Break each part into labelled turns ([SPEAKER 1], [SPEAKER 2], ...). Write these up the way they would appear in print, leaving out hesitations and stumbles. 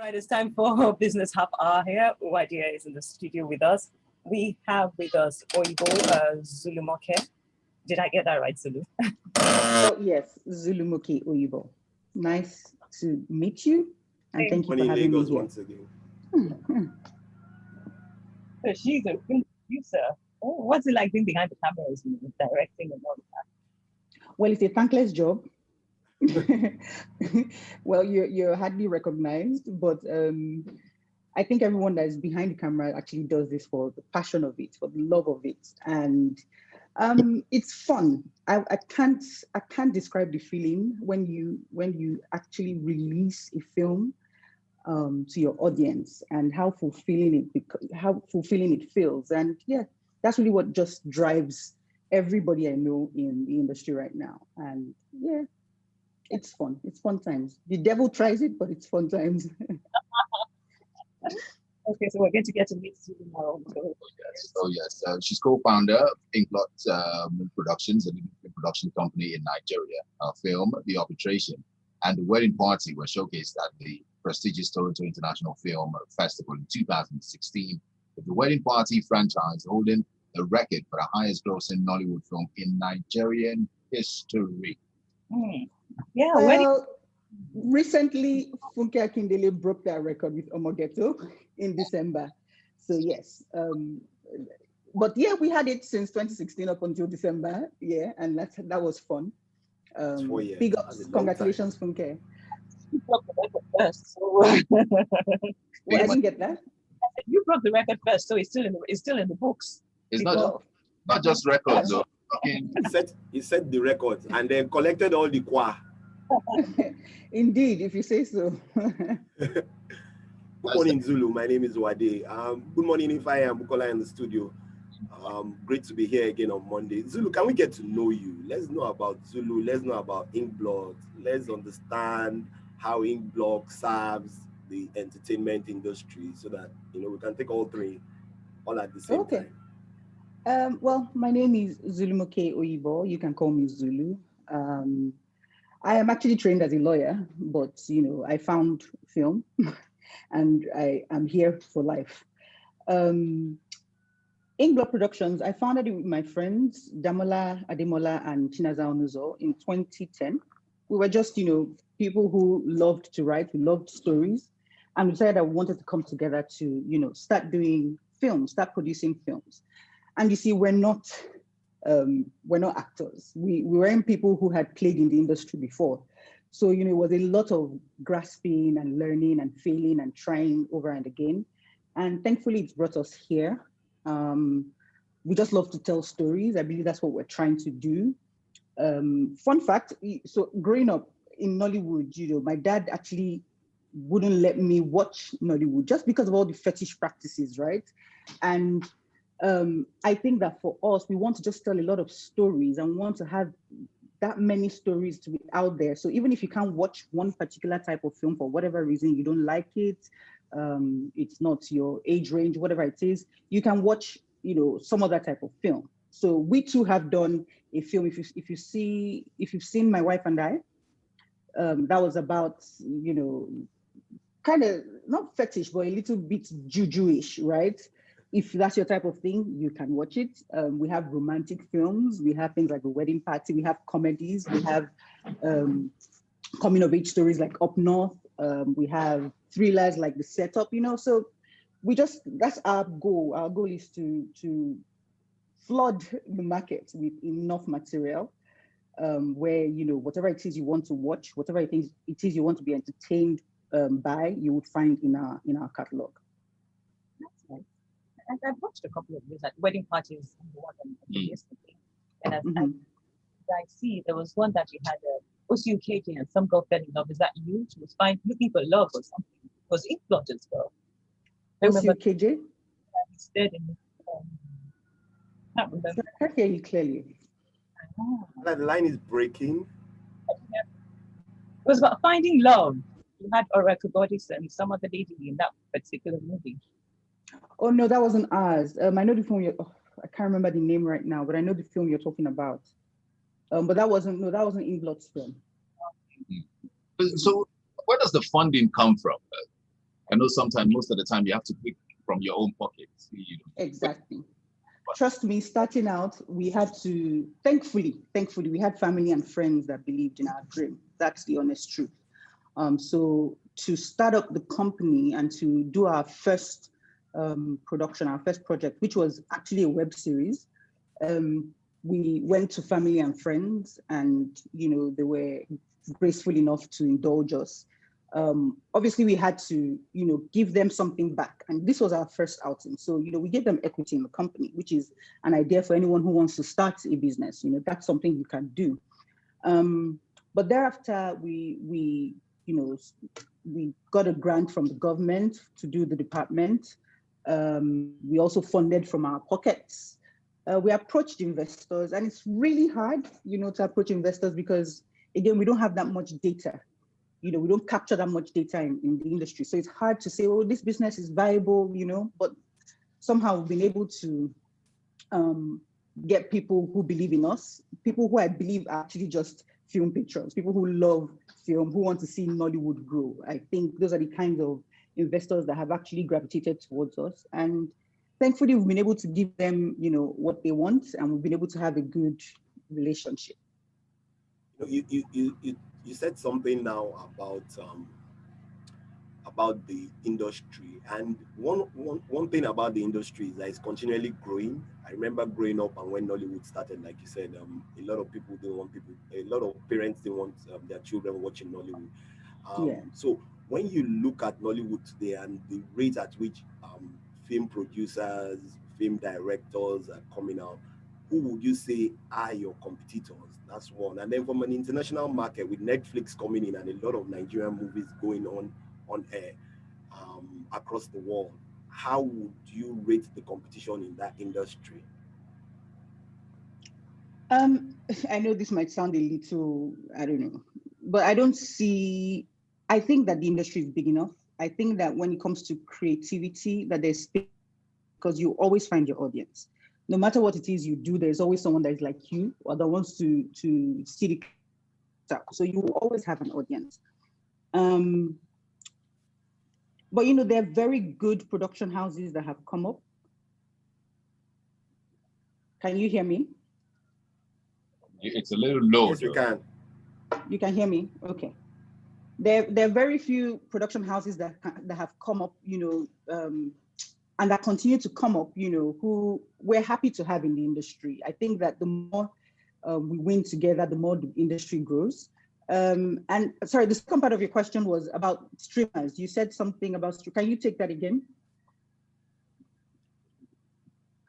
[SPEAKER 1] right, it's time for Business Half Hour here. Oyibo is in the studio with us. We have with us Oyibo, Zulumoke. Did I get that right, Zulu?
[SPEAKER 2] Oh, yes, Zulumoke Oyibo. Nice to meet you, and thank you for having me here.
[SPEAKER 3] Once again.
[SPEAKER 1] So she's a film producer. Oh, what's it like being behind the cameras, directing and all that?
[SPEAKER 2] Well, it's a thankless job. Well, you're hardly recognized, but I think everyone that is behind the camera actually does this for the passion of it, for the love of it, and it's fun. I can't describe the feeling when you actually release a film to your audience and how fulfilling it feels. And yeah, that's really what just drives everybody I know in the industry right now. And yeah, it's fun. It's fun times. The devil tries it, but it's fun times.
[SPEAKER 1] Okay, so we're going to get to meet Zulu now.
[SPEAKER 4] Oh yes. She's co-founder of Inkblot Productions, a leading production company in Nigeria. Her film, The Arbitration, and The Wedding Party were showcased at the prestigious Toronto International Film Festival in 2016, with The Wedding Party franchise holding the record for the highest grossing Nollywood film in Nigerian history.
[SPEAKER 1] Yeah,
[SPEAKER 2] well, recently, Funke Akindele broke that record with Omogeto in December. So yes, but yeah, we had it since 2016 up until December. Yeah, and that was fun. Big ups, congratulations, Funke.
[SPEAKER 1] You broke the record first. So
[SPEAKER 2] I didn't get that.
[SPEAKER 1] You broke the record first, so it's still in the books.
[SPEAKER 4] It's not just records. Though.
[SPEAKER 3] He set the records and then collected all the qua.
[SPEAKER 2] Indeed, if you say so.
[SPEAKER 3] Good morning, Zulu. My name is Wade. Good morning, Ifeanyi and Bukola in the studio. Great to be here again on Monday. Zulu, can we get to know you? Let's know about Zulu. Let's know about Inkblot. Let's understand how Inkblot serves the entertainment industry so that we can take all three all at the same time.
[SPEAKER 2] Well, my name is Zulumoke Oyibo. You can call me Zulu. I am actually trained as a lawyer, but I found film and I am here for life. Inkblot Productions, I founded it with my friends, Damola Ademola and Chinaza Onuzo in 2010. We were just, people who loved to write, who loved stories, and we decided that we wanted to come together to, start doing films, start producing films. And you see, we're not actors. We weren't people who had played in the industry before. So, it was a lot of grasping and learning and failing and trying over and again. And thankfully, it's brought us here. We just love to tell stories. I believe that's what we're trying to do. Fun fact, so growing up in Nollywood, my dad actually wouldn't let me watch Nollywood just because of all the fetish practices, right? And I think that for us, we want to just tell a lot of stories and want to have that many stories to be out there. So even if you can't watch one particular type of film for whatever reason, you don't like it, it's not your age range, whatever it is, you can watch, some other type of film. So we too have done a film. If you've seen My Wife and I, that was about, kind of not fetish, but a little bit juju-ish, right? If that's your type of thing, you can watch it. We have romantic films. We have things like The Wedding Party. We have comedies. We have coming of age stories like Up North. We have thrillers like The Setup, So that's our goal. Our goal is to flood the market with enough material where, whatever it is you want to watch, whatever it is you want to be entertained by, you would find in our catalog.
[SPEAKER 1] I've watched a couple of these, like Wedding Parties, yesterday. And I see there was one that you had OCUKJ and some girl fell in love. Is that you? She was looking for love or something. It was Inkblot as well.
[SPEAKER 2] OCUKJ?
[SPEAKER 1] Instead, can't remember.
[SPEAKER 2] I can't hear you clearly.
[SPEAKER 3] The line is breaking.
[SPEAKER 1] It was about finding love. You had Oracle Bodies and some other lady in that particular movie.
[SPEAKER 2] Oh no, that wasn't ours. I know the film. I can't remember the name right now, but I know the film you're talking about. But that wasn't Inkblot's film.
[SPEAKER 4] So, where does the funding come from? I know sometimes, most of the time, you have to pick from your own pocket. You know.
[SPEAKER 2] Exactly. Trust me, starting out, we had to, thankfully, we had family and friends that believed in our dream. That's the honest truth. So to start up the company and to do our first production, our first project, which was actually a web series, we went to family and friends, and they were graceful enough to indulge us. Obviously, we had to give them something back, and this was our first outing. So we gave them equity in the company, which is an idea for anyone who wants to start a business. That's something you can do. But thereafter, we got a grant from the government to do the department. We also funded from our pockets. We approached investors, and it's really hard, to approach investors because, again, we don't have that much data. We don't capture that much data in the industry. So it's hard to say, oh, this business is viable, but somehow we've been able to get people who believe in us, people who I believe are actually just film patrons, people who love film, who want to see Nollywood grow. I think those are the kinds of investors that have actually gravitated towards us. And thankfully, we've been able to give them, what they want, and we've been able to have a good relationship.
[SPEAKER 3] You said something now about the industry, and one thing about the industry is that it's continually growing. I remember growing up, and when Nollywood started, like you said, a lot of parents didn't want their children watching Nollywood. So when you look at Nollywood today and the rate at which film producers, film directors are coming out, who would you say are your competitors? That's one. And then from an international market, with Netflix coming in and a lot of Nigerian movies going on air across the world, how would you rate the competition in that industry?
[SPEAKER 2] I know this might sound a little, I don't know, but I think that the industry is big enough. I think that when it comes to creativity, that there's space, because you always find your audience. No matter what it is you do, there's always someone that is like you or that wants to see the stuff. So you will always have an audience. But there are very good production houses that have come up. Can you hear me?
[SPEAKER 4] It's a little low.
[SPEAKER 3] Yes, we can.
[SPEAKER 2] You can hear me? Okay. There are very few production houses that have come up, and that continue to come up, who we're happy to have in the industry. I think that the more we win together, the more the industry grows. And sorry, the second part of your question was about streamers. You said something about, can you take that again?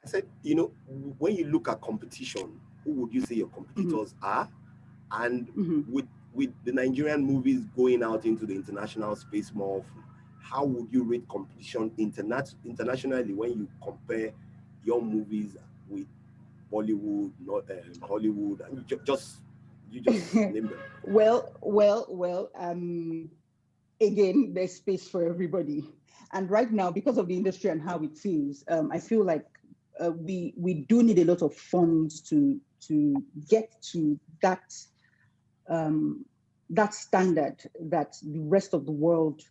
[SPEAKER 3] I said, when you look at competition, who would you say your competitors are? And with the Nigerian movies going out into the international space more often, how would you rate competition internationally when you compare your movies with Bollywood, Hollywood, and you just name them?
[SPEAKER 2] Well. Again, there's space for everybody, and right now, because of the industry and how it is, I feel like we do need a lot of funds to get to that standard that the rest of the world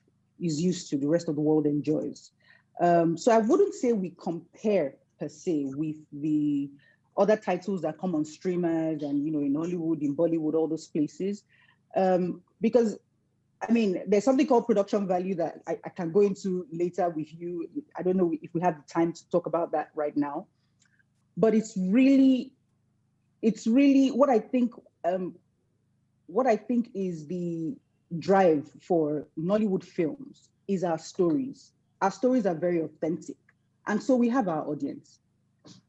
[SPEAKER 2] is used to, the rest of the world enjoys. So I wouldn't say we compare per se with the other titles that come on streamers and, in Hollywood, in Bollywood, all those places. Because, there's something called production value that I can go into later with you. I don't know if we have the time to talk about that right now. But it's really what I think is the drive for Nollywood films is our stories. Our stories are very authentic. And so we have our audience.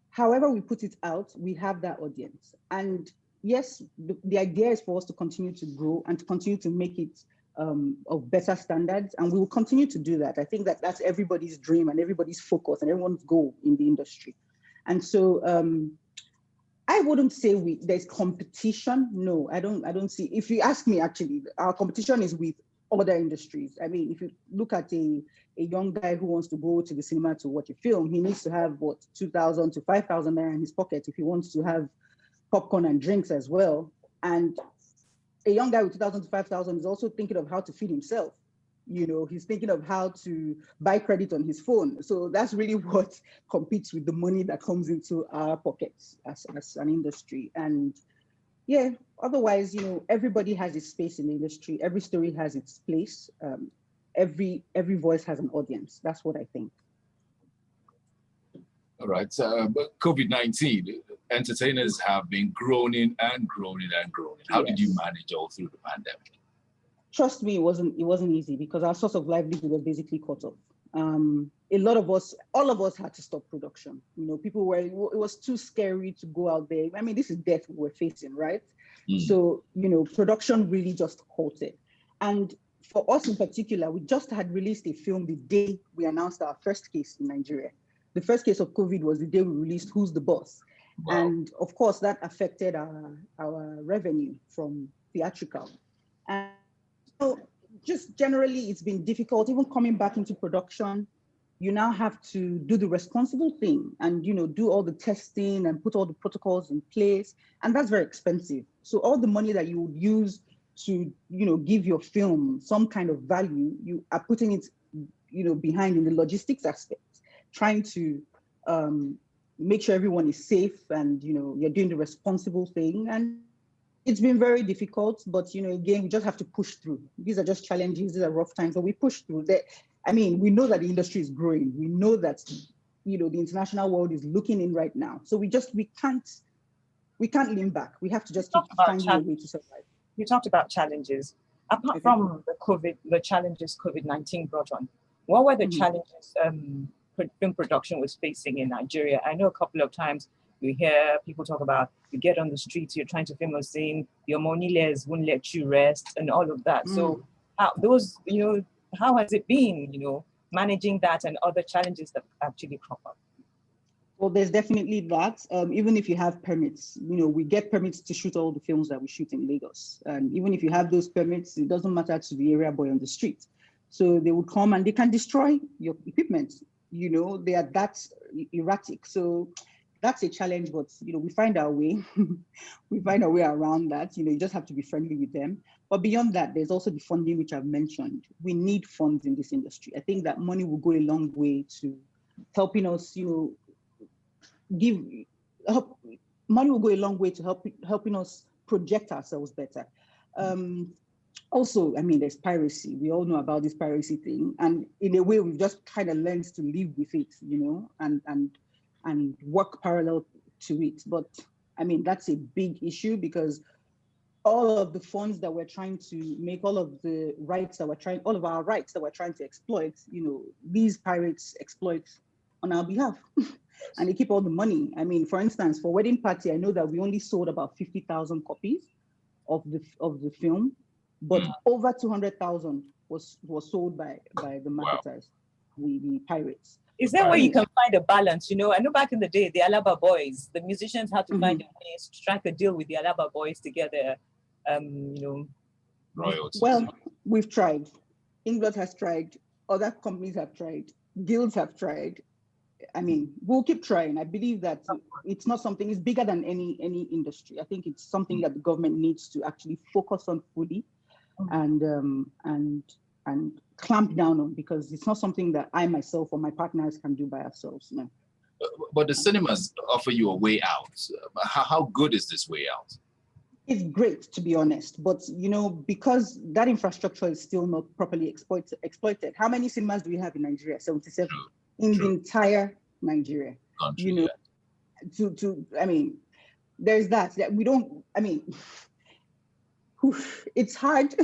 [SPEAKER 2] However we put it out, we have that audience. And yes, the idea is for us to continue to grow and to continue to make it of better standards. And we will continue to do that. I think that that's everybody's dream and everybody's focus and everyone's goal in the industry. And so I wouldn't say there's competition. No, I don't see. If you ask me, actually, our competition is with other industries. If you look at a young guy who wants to go to the cinema to watch a film, he needs to have 2,000 to 5,000 naira in his pocket if he wants to have popcorn and drinks as well. And a young guy with 2,000 to 5,000 is also thinking of how to feed himself. He's thinking of how to buy credit on his phone. So that's really what competes with the money that comes into our pockets as an industry. And yeah, otherwise, everybody has its space in the industry. Every story has its place. Every voice has an audience. That's what I think.
[SPEAKER 4] All right. But COVID-19, entertainers have been groaning and groaning and groaning. How did you manage all through the pandemic?
[SPEAKER 2] Trust me, it wasn't easy because our source of livelihood was basically cut off. A lot of us, all of us had to stop production. People it was too scary to go out there. I mean, this is death we're facing, right? So, production really just halted. And for us in particular, we just had released a film the day we announced our first case in Nigeria. The first case of COVID was the day we released Who's the Boss? Wow. And of course, that affected our revenue from theatrical. And just generally, it's been difficult, even coming back into production. You now have to do the responsible thing and, do all the testing and put all the protocols in place. And that's very expensive. So all the money that you would use to, give your film some kind of value, you are putting it, behind in the logistics aspect, trying to make sure everyone is safe and, you're doing the responsible thing. And it's been very difficult, but, again, we just have to push through. These are just challenges, these are rough times, but we push through. We know that the industry is growing. We know that, the international world is looking in right now. So we can't lean back. We have to just keep finding a way to survive.
[SPEAKER 1] You talked about challenges. Apart from the challenges COVID-19 brought on, what were the challenges film production was facing in Nigeria? I know a couple of times you hear people talk about, you get on the streets, you're trying to film a scene, your moniles won't let you rest and all of that. So how has it been, managing that and other challenges that actually crop up?
[SPEAKER 2] Well, there's definitely that. Even if you have permits, we get permits to shoot all the films that we shoot in Lagos. And even if you have those permits, it doesn't matter to the area boy on the street. So they would come and they can destroy your equipment. They are that erratic. So that's a challenge, but we find our way. We find our way around that. You just have to be friendly with them. But beyond that, there's also the funding, which I've mentioned. We need funds in this industry. I think that money will go a long way to helping us, money will go a long way to helping us project ourselves better. Also, there's piracy. We all know about this piracy thing. And in a way, we've just kind of learned to live with it, and work parallel to it. But that's a big issue because all of the funds that we're trying to make, all of our rights that we're trying to exploit, these pirates exploit on our behalf. And they keep all the money. For instance, for Wedding Party, I know that we only sold about 50,000 copies of the film, but over 200,000 was sold by the marketers, the pirates.
[SPEAKER 1] Is there a way you can find a balance? I know back in the day, the Alaba boys, the musicians had to find a way to strike a deal with the Alaba boys to get their,
[SPEAKER 4] royalties.
[SPEAKER 2] Well, we've tried. Inkblot has tried. Other companies have tried. Guilds have tried. We'll keep trying. I believe that it's not something, it's bigger than any industry. I think it's something that the government needs to actually focus on fully and clamp down on, because it's not something that I myself or my partners can do by ourselves. No.
[SPEAKER 4] But the cinemas offer you a way out. How good is this way out?
[SPEAKER 2] It's great, to be honest, but because that infrastructure is still not properly exploited. How many cinemas do we have in Nigeria? 77 in the entire Nigeria.
[SPEAKER 4] Country,
[SPEAKER 2] there's that we don't. It's hard.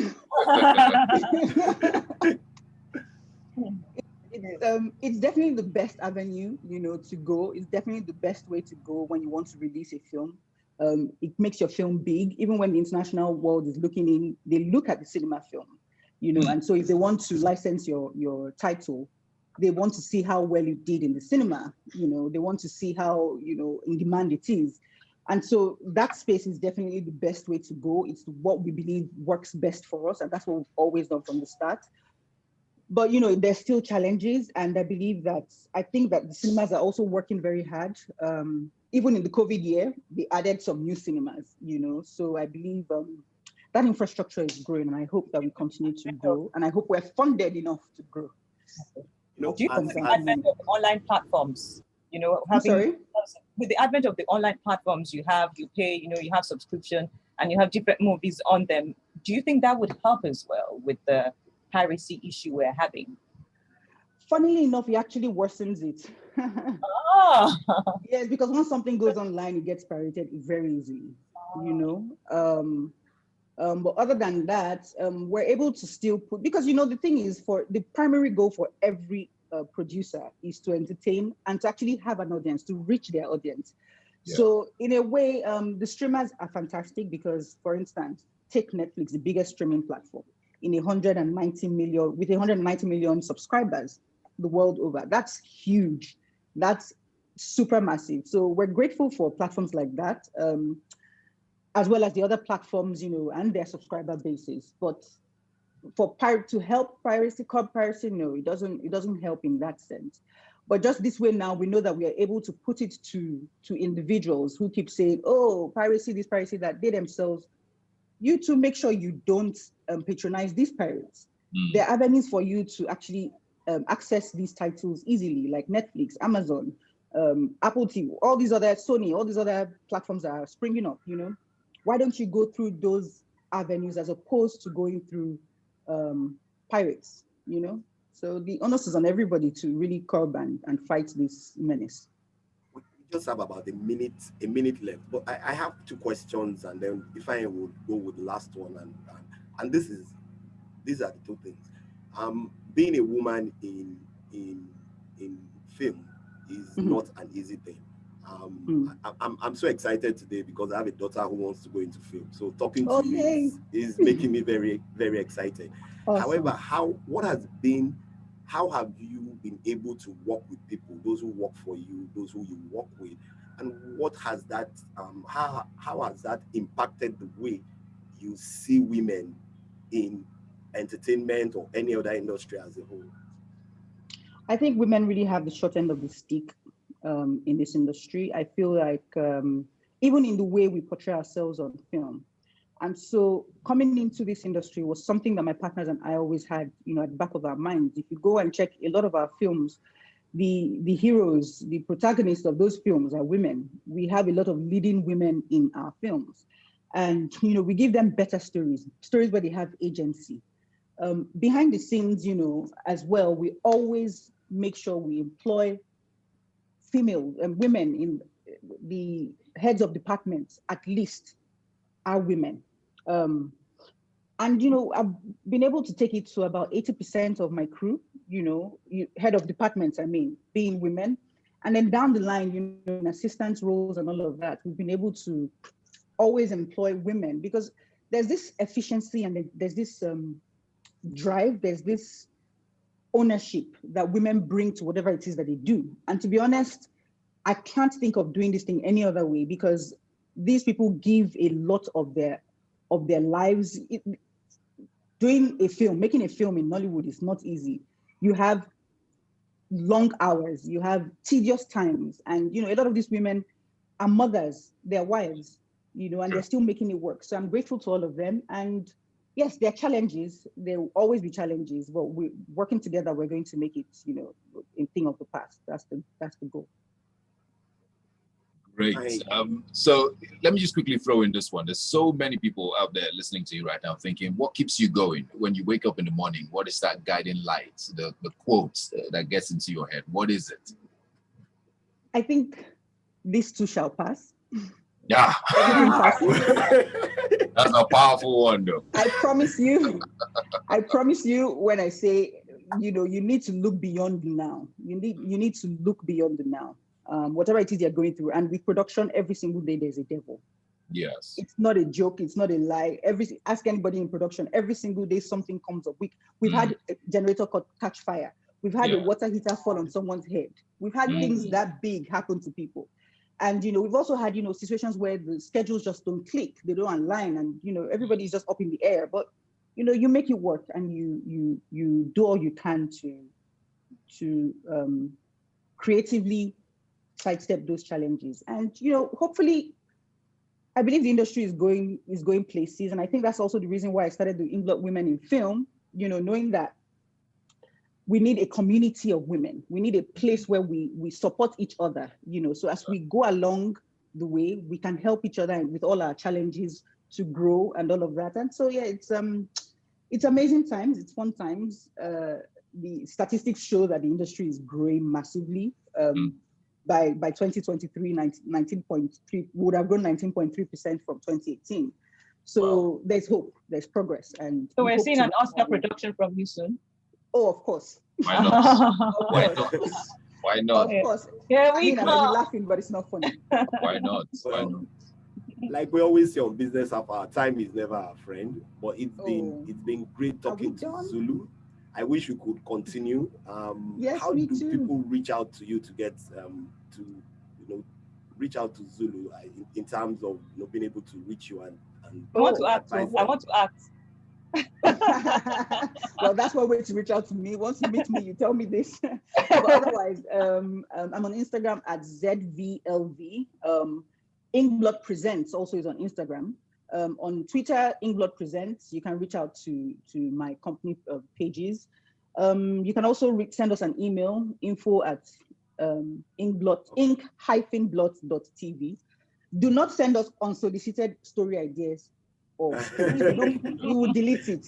[SPEAKER 2] It's definitely the best avenue, to go. It's definitely the best way to go when you want to release a film. It makes your film big. Even when the international world is looking in, they look at the cinema film, and so if they want to license your title, they want to see how well you did in the cinema. They want to see how, in demand it is. And so that space is definitely the best way to go. It's what we believe works best for us. And that's what we've always done from the start. But, there's still challenges. And I think that the cinemas are also working very hard. Even in the COVID year, they added some new cinemas, So I believe that infrastructure is growing, and I hope that we continue to grow, and I hope we're funded enough to grow.
[SPEAKER 1] Do you think with the advent of online platforms, with the advent of the online platforms, you pay, you have subscription and you have different movies on them, do you think that would help as well with the piracy issue we're having?
[SPEAKER 2] Funnily enough, it actually worsens it.
[SPEAKER 1] Oh.
[SPEAKER 2] Yes, because once something goes online, it gets pirated very easily, But other than that, we're able to still put, because, the thing is, for the primary goal for every producer is to entertain and to actually have an audience, to reach their audience. Yeah. So in a way, the streamers are fantastic because, for instance, take Netflix, the biggest streaming platform, with 190 million subscribers the world over. That's huge. That's super massive. So we're grateful for platforms like that, as well as the other platforms, and their subscriber bases. But to help piracy, curb piracy, no, it doesn't help in that sense. But just this way now, we know that we are able to put it to individuals who keep saying, oh, piracy, this, piracy, that. They themselves, you to make sure you don't patronize these pirates. There are avenues for you to actually access these titles easily, like Netflix, Amazon, Apple TV, all these other, Sony, all these other platforms that are springing up, Why don't you go through those avenues as opposed to going through pirates, So the onus is on everybody to really curb and fight this menace.
[SPEAKER 3] We just have about a minute left, but I have two questions, and then if I would go with the last one, and these are the two things. Being a woman in film is not an easy thing. I'm so excited today because I have a daughter who wants to go into film. So talking to you is making me very, very excited. Awesome. However, how have you been able to work with people, those who work for you, those who you work with, and what has that how has that impacted the way you see women in entertainment or any other industry as a whole?
[SPEAKER 2] I think women really have the short end of the stick in this industry. I feel like even in the way we portray ourselves on film. And so coming into this industry was something that my partners and I always had, at the back of our minds. If you go and check a lot of our films, the heroes, the protagonists of those films are women. We have a lot of leading women in our films. And, we give them better stories where they have agency. Behind the scenes, as well, we always make sure we employ female and women in the heads of departments, at least, are women. And, I've been able to take it to about 80% of my crew, head of departments, being women. And then down the line, in assistant roles and all of that, we've been able to always employ women because there's this efficiency and there's this drive, there's this ownership that women bring to whatever it is that they do. And to be honest, I can't think of doing this thing any other way because these people give a lot of their lives. Doing a film, making a film in Nollywood is not easy. You have long hours, you have tedious times, and a lot of these women are mothers, they're wives, and they're still making it work. So I'm grateful to all of them. And yes, there are challenges. There will always be challenges, but we're working together. We're going to make it, a thing of the past. That's the goal.
[SPEAKER 4] Great. So let me just quickly throw in this one. There's so many people out there listening to you right now thinking, what keeps you going when you wake up in the morning? What is that guiding light, the quotes that gets into your head? What is it?
[SPEAKER 2] I think this too shall pass.
[SPEAKER 4] Yeah.
[SPEAKER 2] Everything passes.
[SPEAKER 4] That's a powerful one, though.
[SPEAKER 2] I promise you when I say, you need to look beyond the now. You need to look beyond the now. Whatever it is you're going through. And with production, every single day there's a devil.
[SPEAKER 4] Yes.
[SPEAKER 2] It's not a joke. It's not a lie. Ask anybody in production, every single day something comes up. We've had a generator catch fire. We've had a water heater fall on someone's head. We've had things that big happen to people. And, we've also had, situations where the schedules just don't click. They don't align and, everybody's just up in the air. But, you make it work and you do all you can to creatively sidestep those challenges. And, hopefully I believe the industry is going places, and I think that's also the reason why I started the Inkblot Women in Film. You know, knowing that we need a community of women, we need a place where we support each other. You know, so as we go along the way, we can help each other with all our challenges to grow and all of that. And so yeah, it's amazing times, it's fun times. The statistics show that the industry is growing massively. By 2023, 19.3 would have grown 19.3% from 2018. So there's hope, there's progress, and
[SPEAKER 1] so we're seeing an Oscar production from you soon.
[SPEAKER 2] Oh, of course.
[SPEAKER 4] Why not? Why not? Why not?
[SPEAKER 2] Of course.
[SPEAKER 1] Here
[SPEAKER 2] I
[SPEAKER 1] we
[SPEAKER 2] mean,
[SPEAKER 1] go.
[SPEAKER 2] I'm laughing, but it's not funny.
[SPEAKER 4] Why not? Why not?
[SPEAKER 3] Like we always say on Business Hour, time is never our friend, but it's been great talking to Zulu. I wish we could continue.
[SPEAKER 2] Yes,
[SPEAKER 3] how do
[SPEAKER 2] too.
[SPEAKER 3] people reach out to you to get reach out to Zulu in terms of being able to reach you and
[SPEAKER 1] I want to act.
[SPEAKER 2] Well, that's one way to reach out to me. Once you meet me, you tell me this. But otherwise, I'm on Instagram at ZVLV. Inkblot Presents also is on Instagram. On Twitter, Inkblot Presents. You can reach out to my company pages. You can also send us an email, ink-blot.tv. Do not send us unsolicited story ideas, or you will delete it.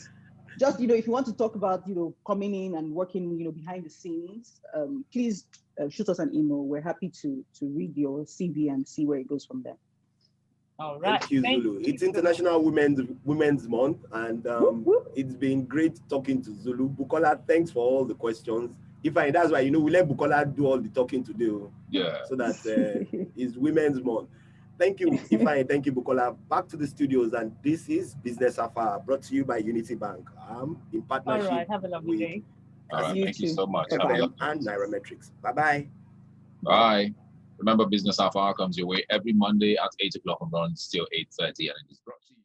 [SPEAKER 2] Just, if you want to talk about, coming in and working, behind the scenes, please shoot us an email. We're happy to read your CV and see where it goes from there.
[SPEAKER 1] All right.
[SPEAKER 3] Thank you, Zulu. It's International Women's Month, and it's been great talking to Zulu. Bukola, thanks for all the questions. That's why we let Bukola do all the talking today.
[SPEAKER 4] Yeah.
[SPEAKER 3] So that it's Women's Month. Thank you, Ifeanyi. Thank you, Bukola. Back to the studios, and this is Business Affair, brought to you by Unity Bank. In partnership.
[SPEAKER 1] All right. Have a lovely day.
[SPEAKER 4] All right. Thank you so much.
[SPEAKER 3] FM and Nairametrics. Bye-bye.
[SPEAKER 4] Bye. Remember, Business Half Hour comes your way every Monday at 8 o'clock and runs till 8:30, and it is brought to you.